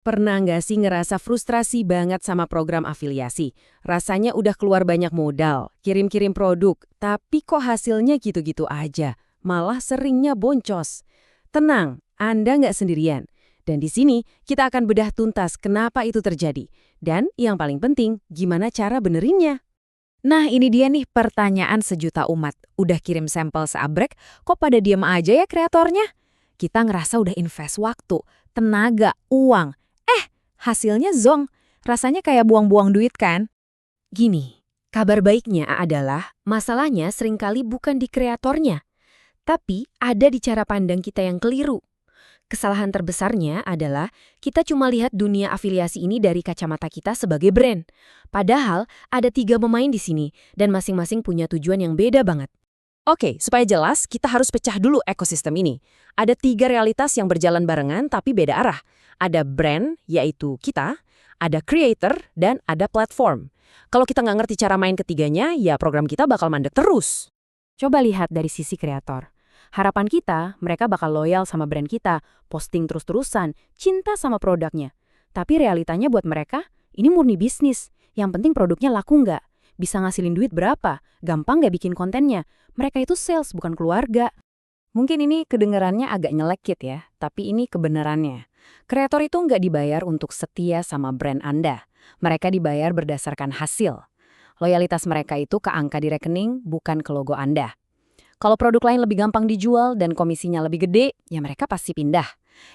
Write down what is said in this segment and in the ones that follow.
Pernah nggak sih ngerasa frustrasi banget sama program afiliasi? Rasanya udah keluar banyak modal, kirim-kirim produk, tapi kok hasilnya gitu-gitu aja, malah seringnya boncos. Tenang, Anda nggak sendirian. Dan di sini kita akan bedah tuntas kenapa itu terjadi. Dan yang paling penting, gimana cara benerinnya? Nah, ini dia nih pertanyaan sejuta umat. Udah kirim sampel seabrek, kok pada diem aja ya kreatornya? Kita ngerasa udah invest waktu, tenaga, uang. Hasilnya zong. Rasanya kayak buang-buang duit kan? Gini, kabar baiknya adalah masalahnya seringkali bukan di kreatornya, tapi ada di cara pandang kita yang keliru. Kesalahan terbesarnya adalah kita cuma lihat dunia afiliasi ini dari kacamata kita sebagai brand. Padahal ada 3 pemain di sini dan masing-masing punya tujuan yang beda banget. Oke, supaya jelas, kita harus pecah dulu ekosistem ini. Ada 3 realitas yang berjalan barengan tapi beda arah. Ada brand, yaitu kita, ada creator, dan ada platform. Kalau kita nggak ngerti cara main ketiganya, ya program kita bakal mandek terus. Coba lihat dari sisi kreator. Harapan kita, mereka bakal loyal sama brand kita, posting terus-terusan, cinta sama produknya. Tapi realitanya buat mereka, ini murni bisnis. Yang penting produknya laku nggak? Bisa ngasilin duit berapa? Gampang nggak bikin kontennya? Mereka itu sales, bukan keluarga. Mungkin ini kedengarannya agak nyelekit ya, tapi ini kebenarannya. Kreator itu nggak dibayar untuk setia sama brand Anda. Mereka dibayar berdasarkan hasil. Loyalitas mereka itu ke angka di rekening, bukan ke logo Anda. Kalau produk lain lebih gampang dijual dan komisinya lebih gede, ya mereka pasti pindah.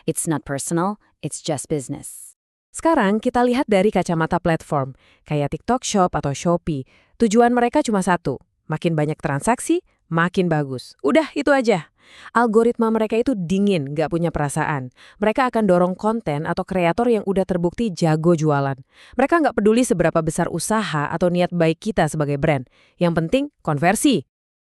It's not personal, it's just business. Sekarang kita lihat dari kacamata platform, kayak TikTok Shop atau Shopee. Tujuan mereka cuma satu, makin banyak transaksi, makin bagus. Udah, itu aja. Algoritma mereka itu dingin, nggak punya perasaan. Mereka akan dorong konten atau kreator yang udah terbukti jago jualan. Mereka nggak peduli seberapa besar usaha atau niat baik kita sebagai brand. Yang penting, konversi.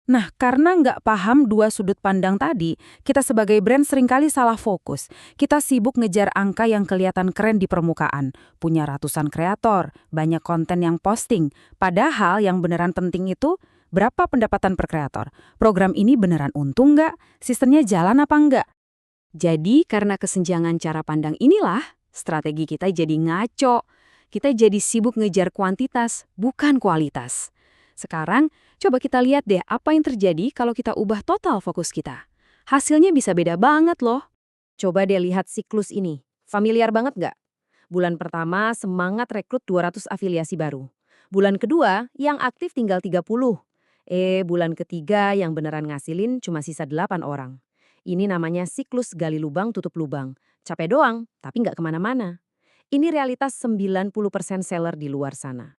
Nah, karena nggak paham dua sudut pandang tadi, kita sebagai brand seringkali salah fokus. Kita sibuk ngejar angka yang kelihatan keren di permukaan. Punya ratusan kreator, banyak konten yang posting. Padahal yang beneran penting itu, berapa pendapatan per kreator? Program ini beneran untung nggak? Sistemnya jalan apa nggak? Jadi, karena kesenjangan cara pandang inilah, strategi kita jadi ngaco. Kita jadi sibuk ngejar kuantitas, bukan kualitas. Sekarang, coba kita lihat deh apa yang terjadi kalau kita ubah total fokus kita. Hasilnya bisa beda banget loh. Coba deh lihat siklus ini. Familiar banget nggak? Bulan pertama semangat rekrut 200 afiliasi baru. Bulan kedua yang aktif tinggal 30. Bulan ketiga yang beneran ngasilin cuma sisa 8 orang. Ini namanya siklus gali lubang tutup lubang. Capek doang, tapi nggak kemana-mana. Ini realitas 90% seller di luar sana.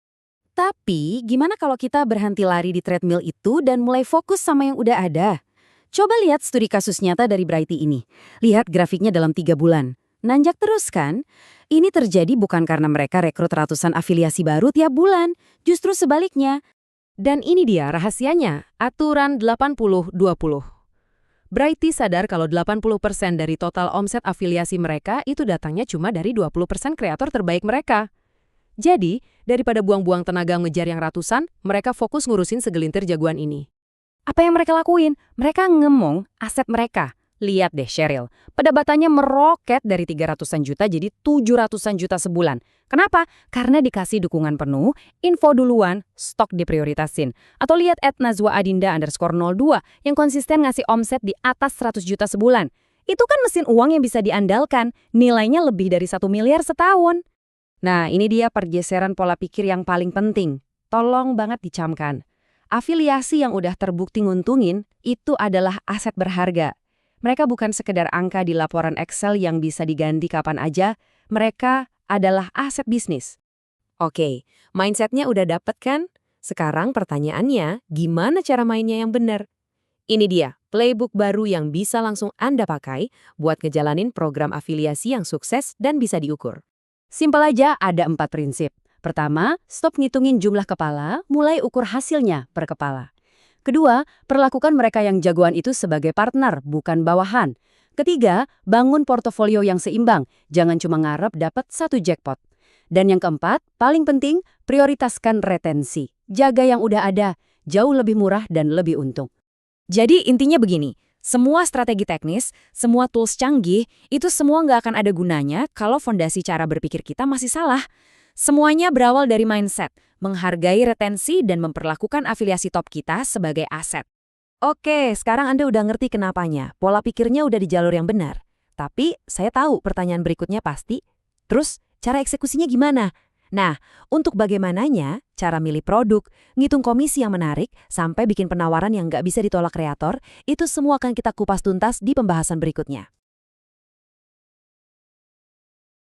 Tapi, gimana kalau kita berhenti lari di treadmill itu dan mulai fokus sama yang udah ada? Coba lihat studi kasus nyata dari Brighty ini. Lihat grafiknya dalam 3 bulan. Nanjak terus kan? Ini terjadi bukan karena mereka rekrut ratusan afiliasi baru tiap bulan. Justru sebaliknya. Dan ini dia rahasianya, aturan 80-20. Brighty sadar kalau 80% dari total omset afiliasi mereka itu datangnya cuma dari 20% kreator terbaik mereka. Jadi, daripada buang-buang tenaga ngejar yang ratusan, mereka fokus ngurusin segelintir jagoan ini. Apa yang mereka lakuin? Mereka ngemong aset mereka. Lihat deh Sheryl, pendapatannya meroket dari 300-an juta jadi 700-an juta sebulan. Kenapa? Karena dikasih dukungan penuh, info duluan, stok diprioritasin. Atau lihat @nazwaadinda_02 yang konsisten ngasih omset di atas 100 juta sebulan. Itu kan mesin uang yang bisa diandalkan, nilainya lebih dari 1 miliar setahun. Nah, ini dia pergeseran pola pikir yang paling penting. Tolong banget dicamkan. Afiliasi yang udah terbukti nguntungin, itu adalah aset berharga. Mereka bukan sekedar angka di laporan Excel yang bisa diganti kapan aja, mereka adalah aset bisnis. Oke, mindsetnya udah dapet kan? Sekarang pertanyaannya, gimana cara mainnya yang benar? Ini dia, playbook baru yang bisa langsung Anda pakai buat ngejalanin program afiliasi yang sukses dan bisa diukur. Simpel aja, ada 4 prinsip. Pertama, stop ngitungin jumlah kepala, mulai ukur hasilnya per kepala. Kedua, perlakukan mereka yang jagoan itu sebagai partner, bukan bawahan. Ketiga, bangun portofolio yang seimbang, jangan cuma ngarep dapat satu jackpot. Dan yang keempat, paling penting, prioritaskan retensi. Jaga yang udah ada, jauh lebih murah dan lebih untung. Jadi intinya begini, Semua strategi teknis, semua tools canggih, itu semua nggak akan ada gunanya kalau fondasi cara berpikir kita masih salah. Semuanya berawal dari mindset, menghargai retensi dan memperlakukan afiliasi top kita sebagai aset. Oke, sekarang Anda udah ngerti kenapanya. Pola pikirnya udah di jalur yang benar. Tapi, saya tahu pertanyaan berikutnya pasti, terus cara eksekusinya gimana? Nah, untuk bagaimananya, cara milih produk, ngitung komisi yang menarik, sampai bikin penawaran yang nggak bisa ditolak kreator, itu semua akan kita kupas tuntas di pembahasan berikutnya.